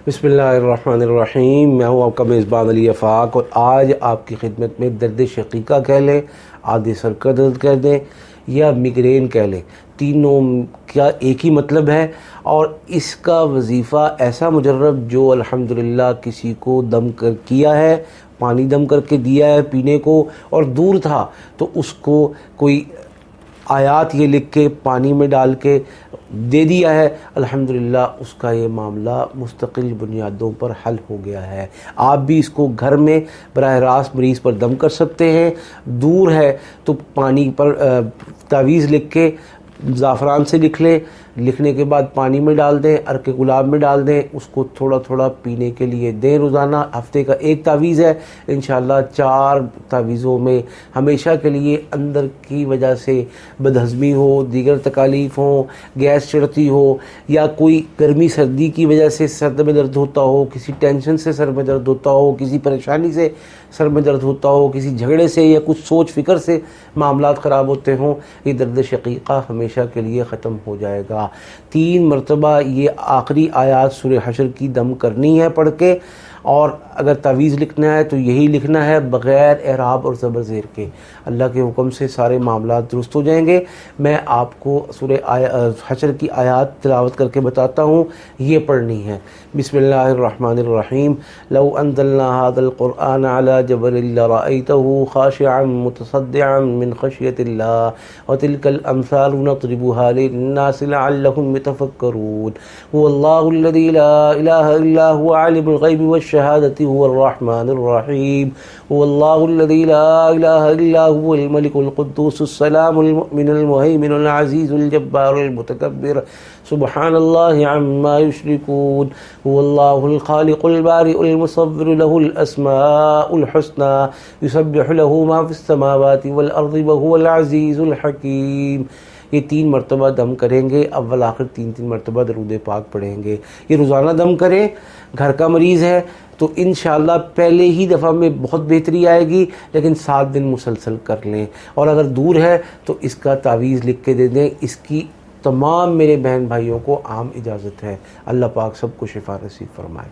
بسم اللہ الرحمن الرحیم۔ میں ہوں آپ کا میزبان علی آفاق، اور آج آپ کی خدمت میں درد شقیقہ کہہ لیں، آدھے سر کا درد کہہ دیں، یا میگرین کہہ لیں، تینوں کا ایک ہی مطلب ہے۔ اور اس کا وظیفہ ایسا مجرب جو الحمدللہ کسی کو دم کر کیا ہے، پانی دم کر کے دیا ہے پینے کو، اور دور تھا تو اس کو کوئی آیات یہ لکھ کے پانی میں ڈال کے دے دیا ہے، الحمدللہ اس کا یہ معاملہ مستقل بنیادوں پر حل ہو گیا ہے۔ آپ بھی اس کو گھر میں براہ راست مریض پر دم کر سکتے ہیں۔ دور ہے تو پانی پر تعویذ لکھ کے زعفران سے لکھ لیں، لکھنے کے بعد پانی میں ڈال دیں، عرق گلاب میں ڈال دیں، اس کو تھوڑا تھوڑا پینے کے لیے دیں روزانہ۔ ہفتے کا ایک تعویذ ہے، انشاءاللہ 4 تعویذوں میں ہمیشہ کے لیے اندر کی وجہ سے بدہضمی ہو، دیگر تکالیف ہوں، گیس چڑھتی ہو، یا کوئی گرمی سردی کی وجہ سے سر میں درد ہوتا ہو، کسی ٹینشن سے سر میں درد ہوتا ہو، کسی پریشانی سے سر میں درد ہوتا ہو، کسی جھگڑے سے یا کچھ سوچ فکر سے معاملات خراب ہوتے ہوں، یہ درد شقیقہ ہمیشہ کے لیے ختم ہو جائے گا۔ 3 مرتبہ یہ آخری آیات سورہ حشر کی دم کرنی ہے پڑھ کے، اور اگر تعویذ لکھنا ہے تو یہی لکھنا ہے بغیر اعراب اور زبر زیر کے۔ اللہ کے حکم سے سارے معاملات درست ہو جائیں گے۔ میں آپ کو سورہ حشر کی آیات تلاوت کر کے بتاتا ہوں، یہ پڑھنی ہے۔ بسم اللہ الرحمن الرحیم۔ لو انزلنا هذا القرآن على جبل لرأيته خاشعا متصدعا من خشية الله وتلك الأمثال نضربها للناس لعلهم يتفكرون هو الله الذي لا إله إلا هو عالم الغيب والشهادة هو الرحمن الرحيم هو الله الذي لا إله إلا هو الملك القدوس السلام المؤمن المهيمن العزيز الجبار المتكبر سبحان الله عما يشركون هو الله الخالق البارئ المصور له الأسماء الحسنى يسبح له ما في السماوات والأرض وهو العزيز الحكيم۔ یہ 3 مرتبہ دم کریں گے، اول آخر 3 مرتبہ درود پاک پڑھیں گے۔ یہ روزانہ دم کریں۔ گھر کا مریض ہے تو انشاءاللہ پہلے ہی دفعہ میں بہت بہتری آئے گی، لیکن 7 دن مسلسل کر لیں۔ اور اگر دور ہے تو اس کا تعویذ لکھ کے دے دیں۔ اس کی تمام میرے بہن بھائیوں کو عام اجازت ہے۔ اللہ پاک سب کو شفا نصیب فرمائے۔